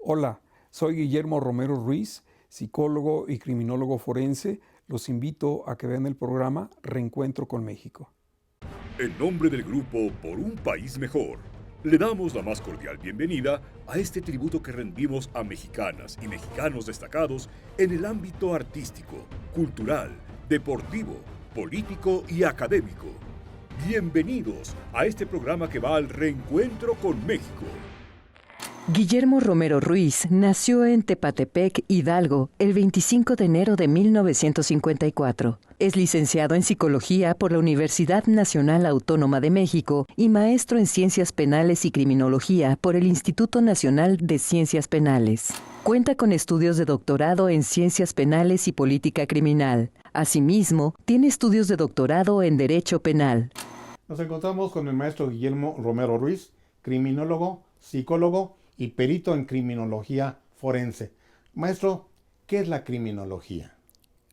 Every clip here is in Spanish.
Hola, soy Guillermo Romero Ruiz, psicólogo y criminólogo forense. Los invito a que vean el programa Reencuentro con México. En nombre del grupo Por un País Mejor, le damos la más cordial bienvenida a este tributo que rendimos a mexicanas y mexicanos destacados en el ámbito artístico, cultural, deportivo, político y académico. Bienvenidos a este programa que va al reencuentro con México. Guillermo Romero Ruiz nació en Tepatepec, Hidalgo, el 25 de enero de 1954. Es licenciado en Psicología por la Universidad Nacional Autónoma de México y maestro en Ciencias Penales y Criminología por el Instituto Nacional de Ciencias Penales. Cuenta con estudios de doctorado en Ciencias Penales y Política Criminal. Asimismo, tiene estudios de doctorado en Derecho Penal. Nos encontramos con el maestro Guillermo Romero Ruiz, criminólogo, psicólogo y perito en criminología forense. Maestro, ¿qué es la criminología?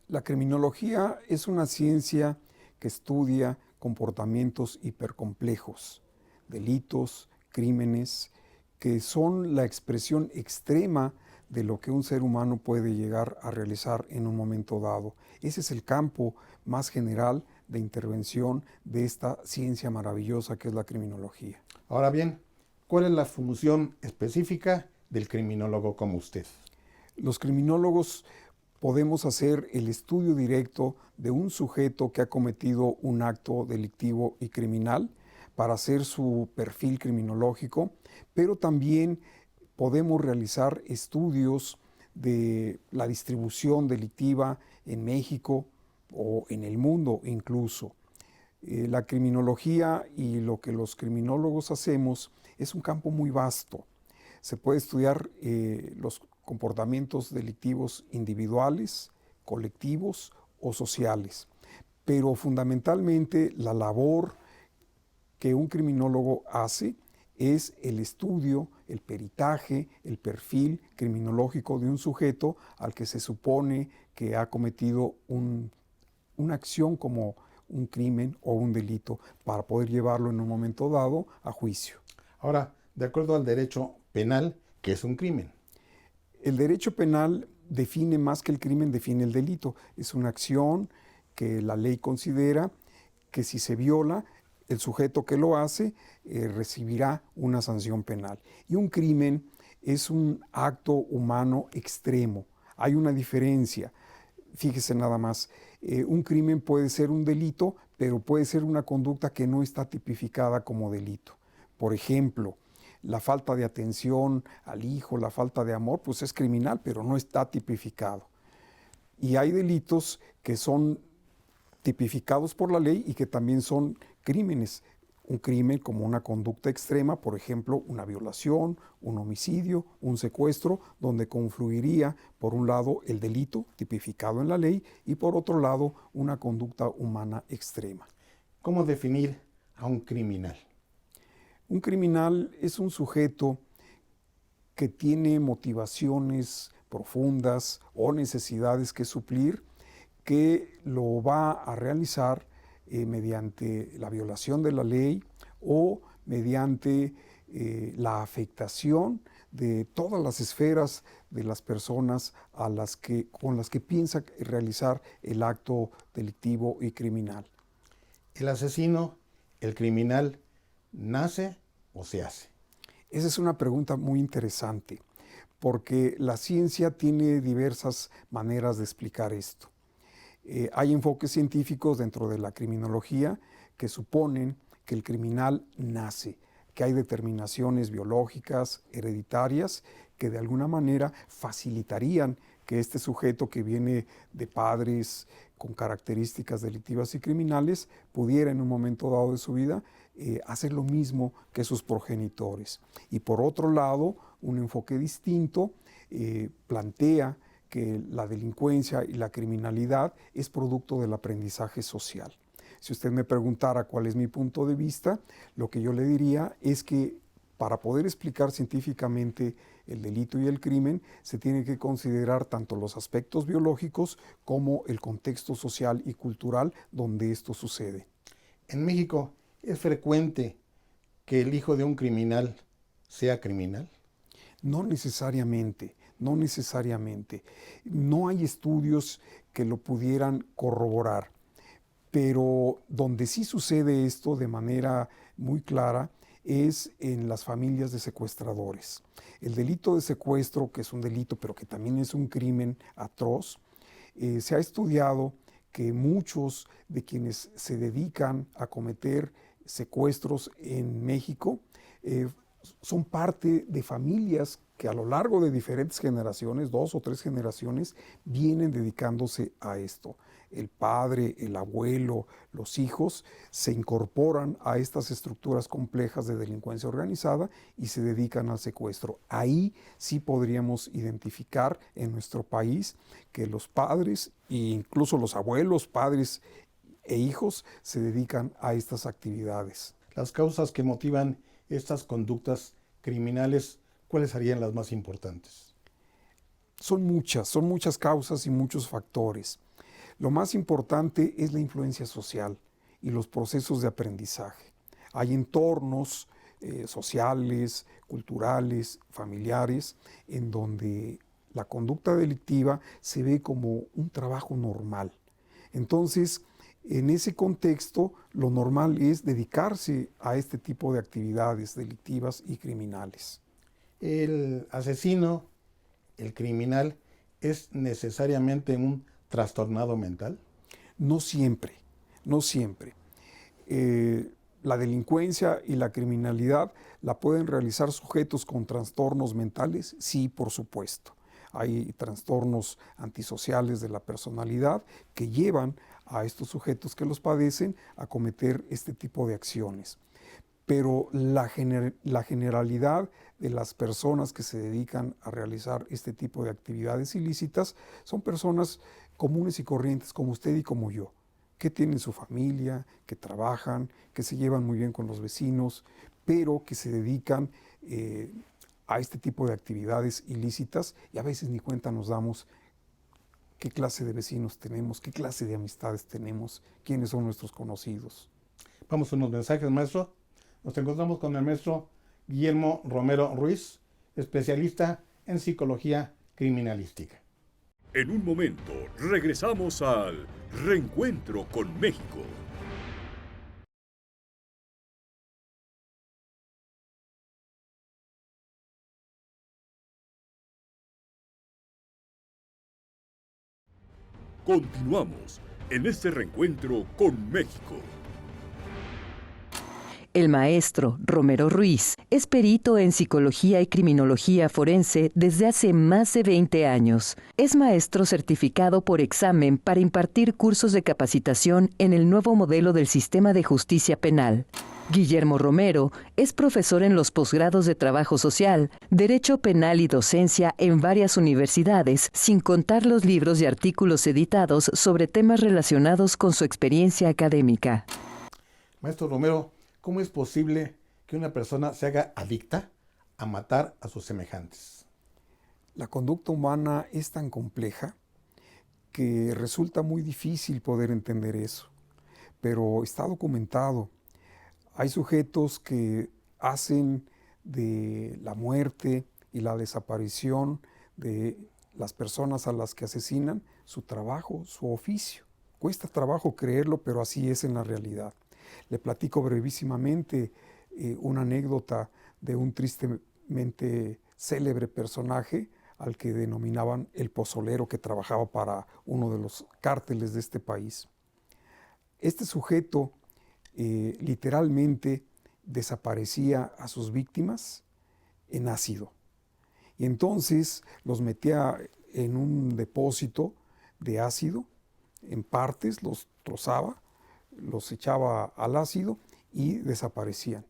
La criminología es una ciencia que estudia comportamientos hipercomplejos, delitos, crímenes, que son la expresión extrema de lo que un ser humano puede llegar a realizar en un momento dado. Ese es el campo más general de intervención de esta ciencia maravillosa que es la criminología. Ahora bien, ¿cuál es la función específica del criminólogo como usted? Los criminólogos podemos hacer el estudio directo de un sujeto que ha cometido un acto delictivo y criminal para hacer su perfil criminológico, pero también podemos realizar estudios de la distribución delictiva en México o en el mundo incluso. La criminología y lo que los criminólogos hacemos es un campo muy vasto. Se puede estudiar los comportamientos delictivos individuales, colectivos o sociales, pero fundamentalmente la labor que un criminólogo hace es el estudio, el peritaje, el perfil criminológico de un sujeto al que se supone que ha cometido una acción como un crimen o un delito para poder llevarlo en un momento dado a juicio. Ahora, de acuerdo al derecho penal, ¿qué es un crimen? El derecho penal define más que el crimen, define el delito. Es una acción que la ley considera que si se viola, el sujeto que lo hace recibirá una sanción penal. Y un crimen es un acto humano extremo. Hay una diferencia. Fíjese nada más, un crimen puede ser un delito, pero puede ser una conducta que no está tipificada como delito. Por ejemplo, la falta de atención al hijo, la falta de amor, pues es criminal, pero no está tipificado. Y hay delitos que son tipificados por la ley y que también son crímenes. Un crimen como una conducta extrema, por ejemplo, una violación, un homicidio, un secuestro, donde confluiría, por un lado, el delito tipificado en la ley y, por otro lado, una conducta humana extrema. ¿Cómo definir a un criminal? Un criminal es un sujeto que tiene motivaciones profundas o necesidades que suplir, que lo va a realizar mediante la violación de la ley o mediante la afectación de todas las esferas de las personas con las que piensa realizar el acto delictivo y criminal. ¿El asesino, el criminal, nace o se hace? Esa es una pregunta muy interesante, porque la ciencia tiene diversas maneras de explicar esto. Hay enfoques científicos dentro de la criminología que suponen que el criminal nace, que hay determinaciones biológicas, hereditarias, que de alguna manera facilitarían que este sujeto que viene de padres con características delictivas y criminales pudiera en un momento dado de su vida hacer lo mismo que sus progenitores. Y por otro lado, un enfoque distinto plantea que la delincuencia y la criminalidad es producto del aprendizaje social. Si usted me preguntara cuál es mi punto de vista, lo que yo le diría es que para poder explicar científicamente el delito y el crimen, se tiene que considerar tanto los aspectos biológicos como el contexto social y cultural donde esto sucede. En México, ¿es frecuente que el hijo de un criminal sea criminal? No necesariamente, no necesariamente. No hay estudios que lo pudieran corroborar, pero donde sí sucede esto de manera muy clara es en las familias de secuestradores. El delito de secuestro, que es un delito, pero que también es un crimen atroz, se ha estudiado que muchos de quienes se dedican a cometer secuestros en México son parte de familias que a lo largo de diferentes generaciones, 2 o 3 generaciones, vienen dedicándose a esto. El padre, el abuelo, los hijos se incorporan a estas estructuras complejas de delincuencia organizada y se dedican al secuestro. Ahí sí podríamos identificar en nuestro país que los padres e incluso los abuelos, padres e hijos se dedican a estas actividades. Las causas que motivan estas conductas criminales, ¿cuáles serían las más importantes? Son muchas causas y muchos factores. Lo más importante es la influencia social y los procesos de aprendizaje. Hay entornos sociales, culturales, familiares, en donde la conducta delictiva se ve como un trabajo normal. Entonces, en ese contexto, lo normal es dedicarse a este tipo de actividades delictivas y criminales. El asesino, el criminal, ¿es necesariamente un trastornado mental? No siempre, no siempre. La delincuencia y la criminalidad la pueden realizar sujetos con trastornos mentales, sí, por supuesto. Hay trastornos antisociales de la personalidad que llevan a estos sujetos que los padecen a cometer este tipo de acciones. Pero la generalidad de las personas que se dedican a realizar este tipo de actividades ilícitas son personas comunes y corrientes como usted y como yo, que tienen su familia, que trabajan, que se llevan muy bien con los vecinos, pero que se dedican a este tipo de actividades ilícitas y a veces ni cuenta nos damos qué clase de vecinos tenemos, qué clase de amistades tenemos, quiénes son nuestros conocidos. Vamos a unos mensajes, maestro. Nos encontramos con el maestro Guillermo Romero Ruiz, especialista en psicología criminalística. En un momento regresamos al Reencuentro con México. Continuamos en este reencuentro con México. El maestro Romero Ruiz es perito en psicología y criminología forense desde hace más de 20 años. Es maestro certificado por examen para impartir cursos de capacitación en el nuevo modelo del sistema de justicia penal. Guillermo Romero es profesor en los posgrados de Trabajo Social, Derecho Penal y Docencia en varias universidades, sin contar los libros y artículos editados sobre temas relacionados con su experiencia académica. Maestro Romero, ¿cómo es posible que una persona se haga adicta a matar a sus semejantes? La conducta humana es tan compleja que resulta muy difícil poder entender eso, pero está documentado. Hay sujetos que hacen de la muerte y la desaparición de las personas a las que asesinan su trabajo, su oficio. Cuesta trabajo creerlo, pero así es en la realidad. Le platico brevísimamente una anécdota de un tristemente célebre personaje al que denominaban el pozolero, que trabajaba para uno de los cárteles de este país. Este sujeto literalmente desaparecía a sus víctimas en ácido. Y entonces los metía en un depósito de ácido, en partes, los trozaba, los echaba al ácido y desaparecían.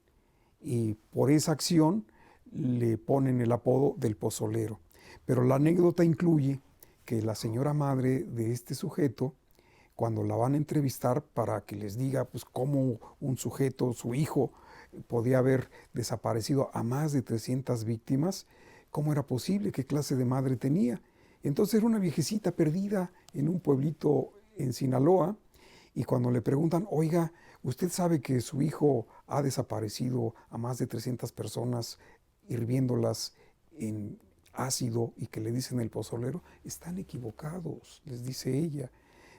Y por esa acción le ponen el apodo del pozolero. Pero la anécdota incluye que la señora madre de este sujeto, cuando la van a entrevistar para que les diga pues, cómo un sujeto, su hijo, podía haber desaparecido a más de 300 víctimas, cómo era posible, qué clase de madre tenía. Entonces era una viejecita perdida en un pueblito en Sinaloa, y cuando le preguntan, oiga, ¿usted sabe que su hijo ha desaparecido a más de 300 personas hirviéndolas en ácido y que le dicen el pozolero, están equivocados, les dice ella.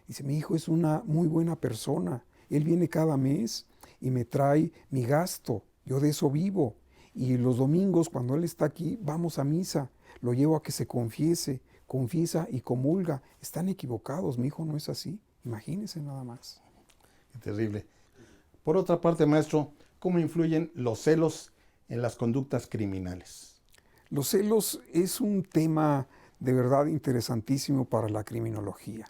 Dice, mi hijo es una muy buena persona, él viene cada mes y me trae mi gasto, yo de eso vivo. Y los domingos, cuando él está aquí, vamos a misa, lo llevo a que se confiese, confiesa y comulga. Están equivocados, mi hijo no es así. Imagínense nada más. Qué terrible. Por otra parte, maestro, ¿cómo influyen los celos en las conductas criminales? Los celos es un tema de verdad interesantísimo para la criminología.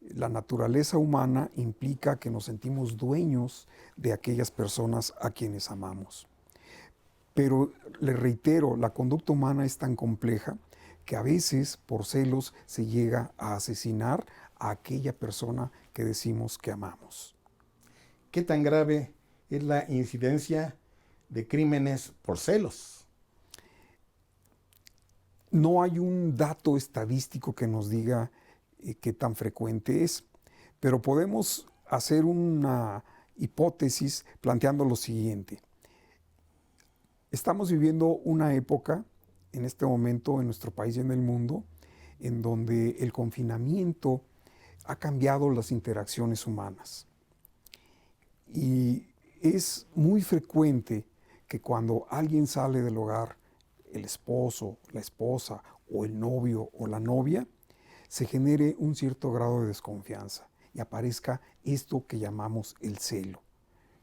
La naturaleza humana implica que nos sentimos dueños de aquellas personas a quienes amamos. Pero le reitero, la conducta humana es tan compleja que a veces por celos se llega a asesinar a aquella persona que decimos que amamos. ¿Qué tan grave es la incidencia de crímenes por celos? No hay un dato estadístico que nos diga qué tan frecuente es, pero podemos hacer una hipótesis planteando lo siguiente. Estamos viviendo una época, en este momento, en nuestro país y en el mundo, en donde el confinamiento ha cambiado las interacciones humanas. Y es muy frecuente que cuando alguien sale del hogar, el esposo, la esposa o el novio o la novia, se genere un cierto grado de desconfianza y aparezca esto que llamamos el celo.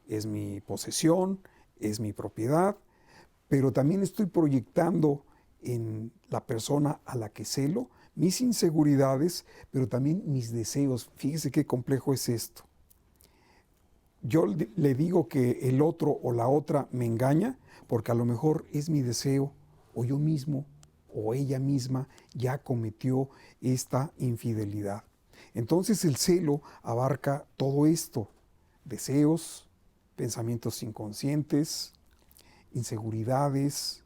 Es mi posesión, es mi propiedad, pero también estoy proyectando en la persona a la que celo mis inseguridades, pero también mis deseos. Fíjese qué complejo es esto. Yo le digo que el otro o la otra me engaña porque a lo mejor es mi deseo o yo mismo o ella misma ya cometió esta infidelidad. Entonces el celo abarca todo esto, deseos, pensamientos inconscientes, inseguridades,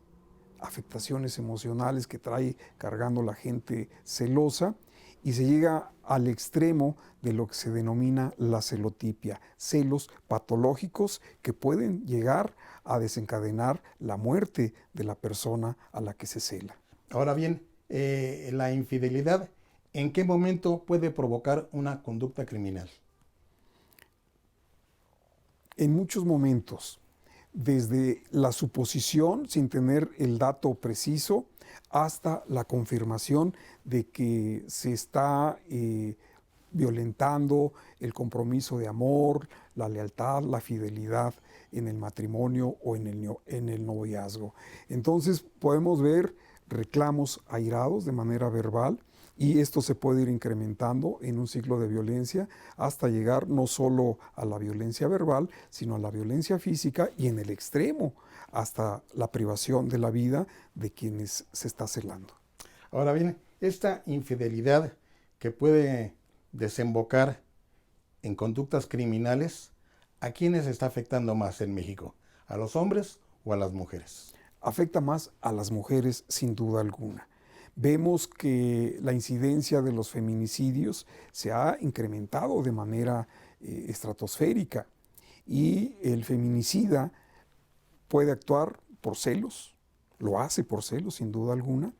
afectaciones emocionales que trae cargando la gente celosa, y se llega al extremo de lo que se denomina la celotipia, celos patológicos que pueden llegar a desencadenar la muerte de la persona a la que se cela. Ahora bien, la infidelidad, ¿en qué momento puede provocar una conducta criminal? En muchos momentos, desde la suposición sin tener el dato preciso hasta la confirmación de que se está violentando el compromiso de amor, la lealtad, la fidelidad en el matrimonio o en el noviazgo. Entonces podemos ver reclamos airados de manera verbal, y esto se puede ir incrementando en un ciclo de violencia hasta llegar no solo a la violencia verbal, sino a la violencia física y en el extremo hasta la privación de la vida de quienes se está celando. Ahora bien, esta infidelidad que puede desembocar en conductas criminales, ¿a quiénes está afectando más en México? ¿A los hombres o a las mujeres? Afecta más a las mujeres sin duda alguna. Vemos que la incidencia de los feminicidios se ha incrementado de manera estratosférica, y el feminicida puede actuar por celos, lo hace por celos sin duda alguna,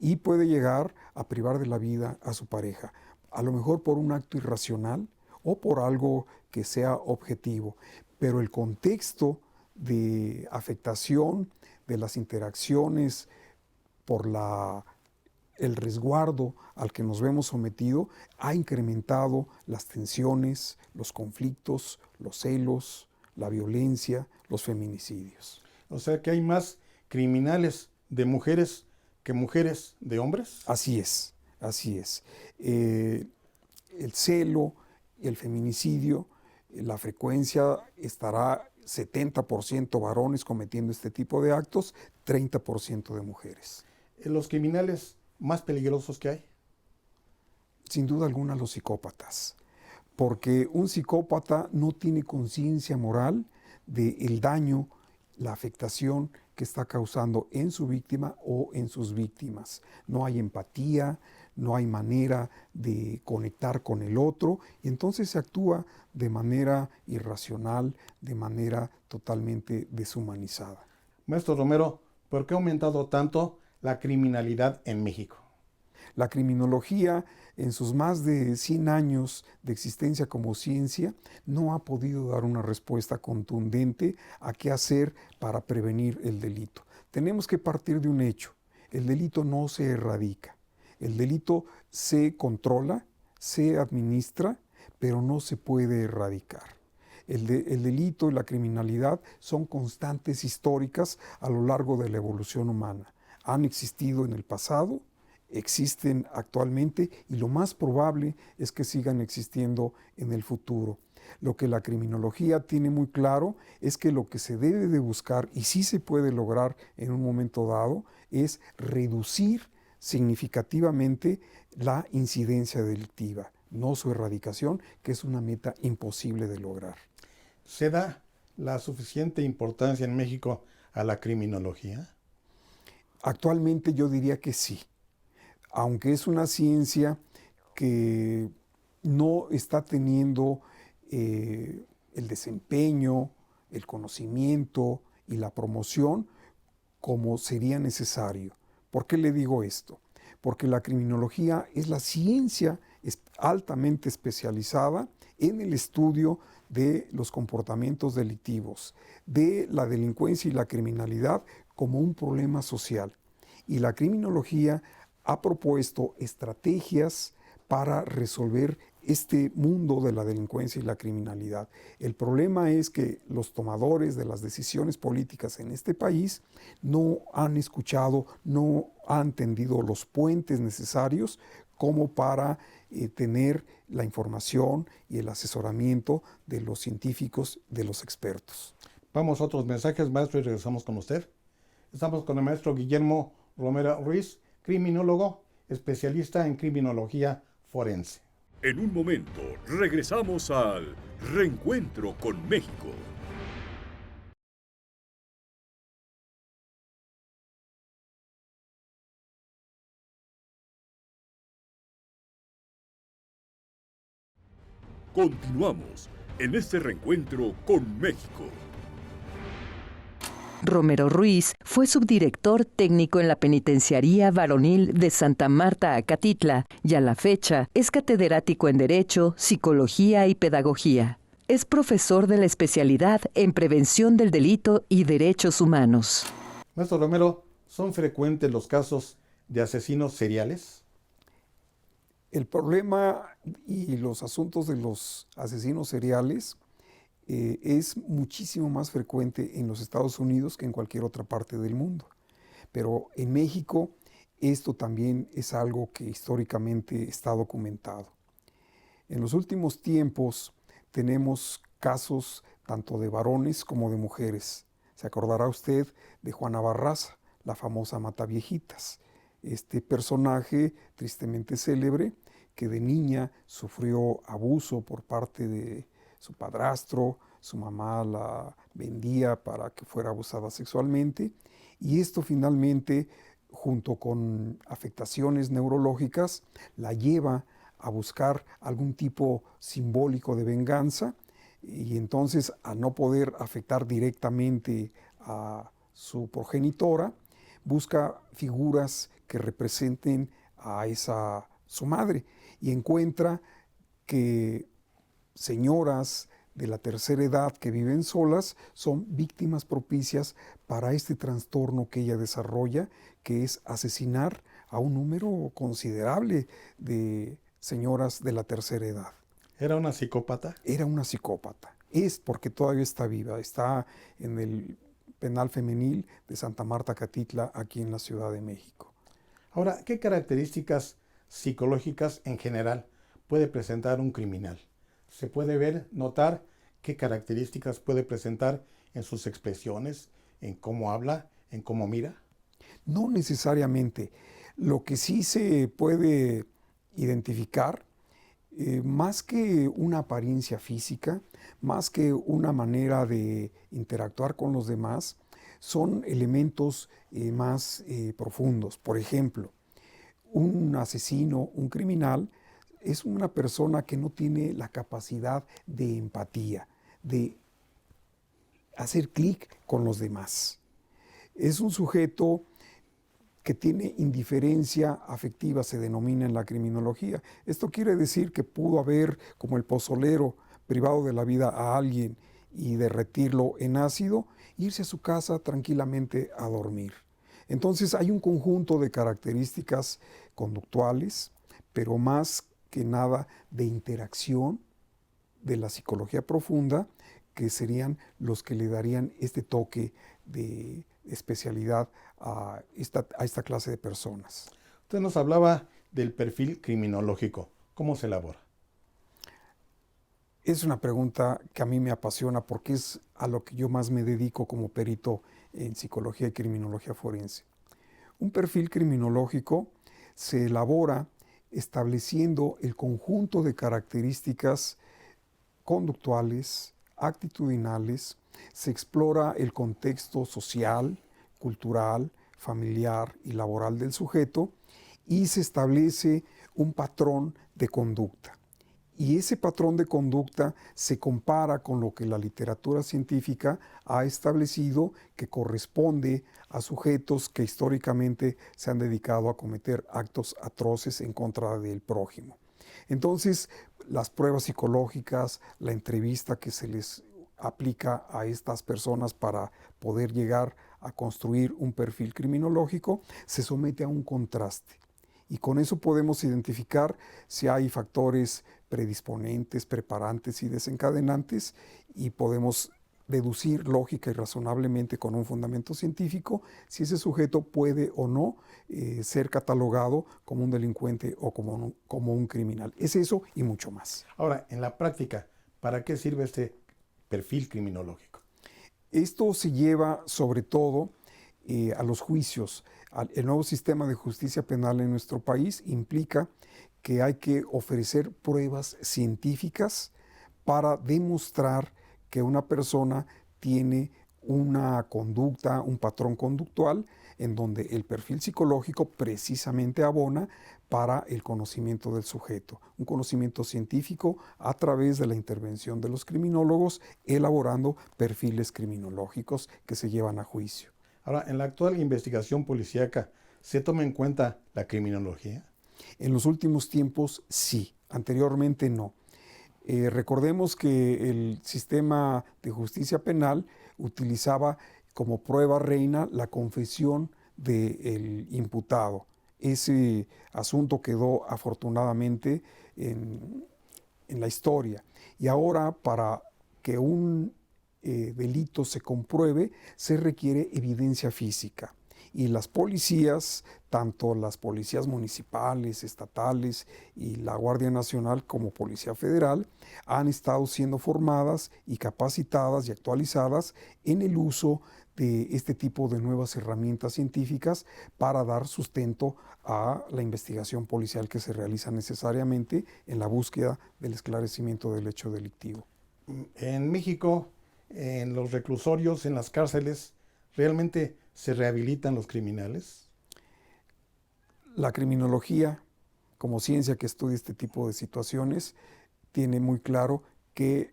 y puede llegar a privar de la vida a su pareja, a lo mejor por un acto irracional o por algo que sea objetivo, pero el contexto de afectación de las interacciones por el resguardo al que nos vemos sometido ha incrementado las tensiones, los conflictos, los celos, la violencia, los feminicidios. O sea que hay más criminales de mujeres que mujeres de hombres. Así es, así es. El celo, el feminicidio, la frecuencia estará 70% varones cometiendo este tipo de actos, 30% de mujeres. Los criminales más peligrosos que hay. Sin duda alguna los psicópatas, porque un psicópata no tiene conciencia moral del daño, la afectación que está causando en su víctima o en sus víctimas. No hay empatía, no hay manera de conectar con el otro, y entonces se actúa de manera irracional, de manera totalmente deshumanizada. Maestro Romero, ¿por qué ha aumentado tanto la criminalidad en México? La criminología, en sus más de 100 años de existencia como ciencia, no ha podido dar una respuesta contundente a qué hacer para prevenir el delito. Tenemos que partir de un hecho. El delito no se erradica. El delito se controla, se administra, pero no se puede erradicar. El delito y la criminalidad son constantes históricas a lo largo de la evolución humana. Han existido en el pasado, existen actualmente y lo más probable es que sigan existiendo en el futuro. Lo que la criminología tiene muy claro es que lo que se debe de buscar, y sí se puede lograr en un momento dado, es reducir significativamente la incidencia delictiva, no su erradicación, que es una meta imposible de lograr. ¿Se da la suficiente importancia en México a la criminología? Actualmente yo diría que sí, aunque es una ciencia que no está teniendo el desempeño, el conocimiento y la promoción como sería necesario. ¿Por qué le digo esto? Porque la criminología es la ciencia altamente especializada en el estudio de los comportamientos delictivos, de la delincuencia y la criminalidad como un problema social. Y la criminología ha propuesto estrategias para resolver este mundo de la delincuencia y la criminalidad. El problema es que los tomadores de las decisiones políticas en este país no han escuchado, no han tendido los puentes necesarios como para tener la información y el asesoramiento de los científicos, de los expertos. Vamos a otros mensajes, maestro, y regresamos con usted. Estamos con el maestro Guillermo Romero Ruiz, criminólogo, especialista en criminología forense. En un momento regresamos al Reencuentro con México. Continuamos en este reencuentro con México. Romero Ruiz fue subdirector técnico en la Penitenciaría Varonil de Santa Marta, Acatitla, y a la fecha es catedrático en Derecho, Psicología y Pedagogía. Es profesor de la especialidad en Prevención del Delito y Derechos Humanos. Maestro Romero, ¿son frecuentes los casos de asesinos seriales? El problema y los asuntos de los asesinos seriales es muchísimo más frecuente en los Estados Unidos que en cualquier otra parte del mundo. Pero en México esto también es algo que históricamente está documentado. En los últimos tiempos tenemos casos tanto de varones como de mujeres. Se acordará usted de Juana Barraza, la famosa Mataviejitas. Este personaje tristemente célebre que de niña sufrió abuso por parte de su padrastro, su mamá la vendía para que fuera abusada sexualmente, y esto finalmente, junto con afectaciones neurológicas, la lleva a buscar algún tipo simbólico de venganza, y entonces, al no poder afectar directamente a su progenitora, busca figuras que representen a su madre, y encuentra que señoras de la tercera edad que viven solas son víctimas propicias para este trastorno que ella desarrolla, que es asesinar a un número considerable de señoras de la tercera edad. ¿Era una psicópata? Era una psicópata. Es porque todavía está viva, está en el penal femenil de Santa Marta, Acatitla, aquí en la Ciudad de México. Ahora, ¿qué características psicológicas en general puede presentar un criminal? ¿Se puede notar qué características puede presentar en sus expresiones, en cómo habla, en cómo mira? No necesariamente. Lo que sí se puede identificar, más que una apariencia física, más que una manera de interactuar con los demás, son elementos más profundos. Por ejemplo, un asesino, un criminal, es una persona que no tiene la capacidad de empatía, de hacer clic con los demás. Es un sujeto que tiene indiferencia afectiva, se denomina en la criminología. Esto quiere decir que pudo haber, como el pozolero, privado de la vida a alguien y derretirlo en ácido, irse a su casa tranquilamente a dormir. Entonces hay un conjunto de características conductuales, pero más que nada de interacción de la psicología profunda, que serían los que le darían este toque de especialidad a esta clase de personas. Usted nos hablaba del perfil criminológico. ¿Cómo se elabora? Es una pregunta que a mí me apasiona porque es a lo que yo más me dedico como perito en psicología y criminología forense. Un perfil criminológico se elabora estableciendo el conjunto de características conductuales, actitudinales, se explora el contexto social, cultural, familiar y laboral del sujeto y se establece un patrón de conducta. Y ese patrón de conducta se compara con lo que la literatura científica ha establecido que corresponde a sujetos que históricamente se han dedicado a cometer actos atroces en contra del prójimo. Entonces, las pruebas psicológicas, la entrevista que se les aplica a estas personas para poder llegar a construir un perfil criminológico, se somete a un contraste. Y con eso podemos identificar si hay factores predisponentes, preparantes y desencadenantes, y podemos deducir lógica y razonablemente con un fundamento científico si ese sujeto puede o no ser catalogado como un delincuente o como un criminal. Es eso y mucho más. Ahora, en la práctica, ¿para qué sirve este perfil criminológico? Esto se lleva sobre todo a los juicios. El nuevo sistema de justicia penal en nuestro país implica que hay que ofrecer pruebas científicas para demostrar que una persona tiene una conducta, un patrón conductual, en donde el perfil psicológico precisamente abona para el conocimiento del sujeto, un conocimiento científico a través de la intervención de los criminólogos, elaborando perfiles criminológicos que se llevan a juicio. Ahora, en la actual investigación policíaca, ¿se toma en cuenta la criminología? En los últimos tiempos sí, anteriormente no. Recordemos que el sistema de justicia penal utilizaba como prueba reina la confesión del imputado. Ese asunto quedó afortunadamente en la historia. Y ahora, para que un delito se compruebe, se requiere evidencia física. Y las policías, tanto las policías municipales, estatales y la Guardia Nacional como Policía Federal, han estado siendo formadas y capacitadas y actualizadas en el uso de este tipo de nuevas herramientas científicas para dar sustento a la investigación policial que se realiza necesariamente en la búsqueda del esclarecimiento del hecho delictivo. En México, en los reclusorios, en las cárceles, ¿realmente se rehabilitan los criminales? La criminología, como ciencia que estudia este tipo de situaciones, tiene muy claro que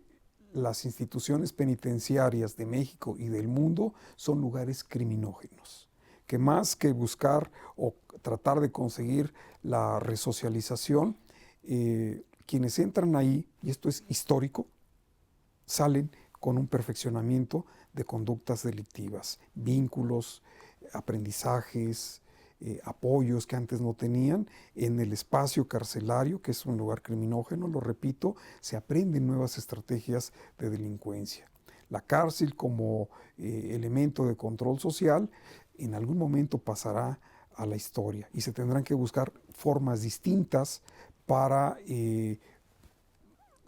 las instituciones penitenciarias de México y del mundo son lugares criminógenos, que más que buscar o tratar de conseguir la resocialización, quienes entran ahí, y esto es histórico, salen con un perfeccionamiento de conductas delictivas, vínculos, aprendizajes, apoyos que antes no tenían. En el espacio carcelario, que es un lugar criminógeno, lo repito, se aprenden nuevas estrategias de delincuencia. La cárcel como elemento de control social en algún momento pasará a la historia y se tendrán que buscar formas distintas para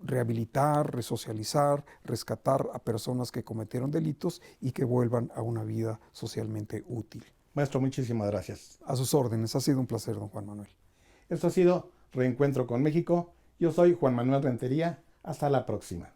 rehabilitar, resocializar, rescatar a personas que cometieron delitos y que vuelvan a una vida socialmente útil. Maestro, muchísimas gracias. A sus órdenes, ha sido un placer, don Juan Manuel. Esto ha sido Reencuentro con México. Yo soy Juan Manuel Rentería. Hasta la próxima.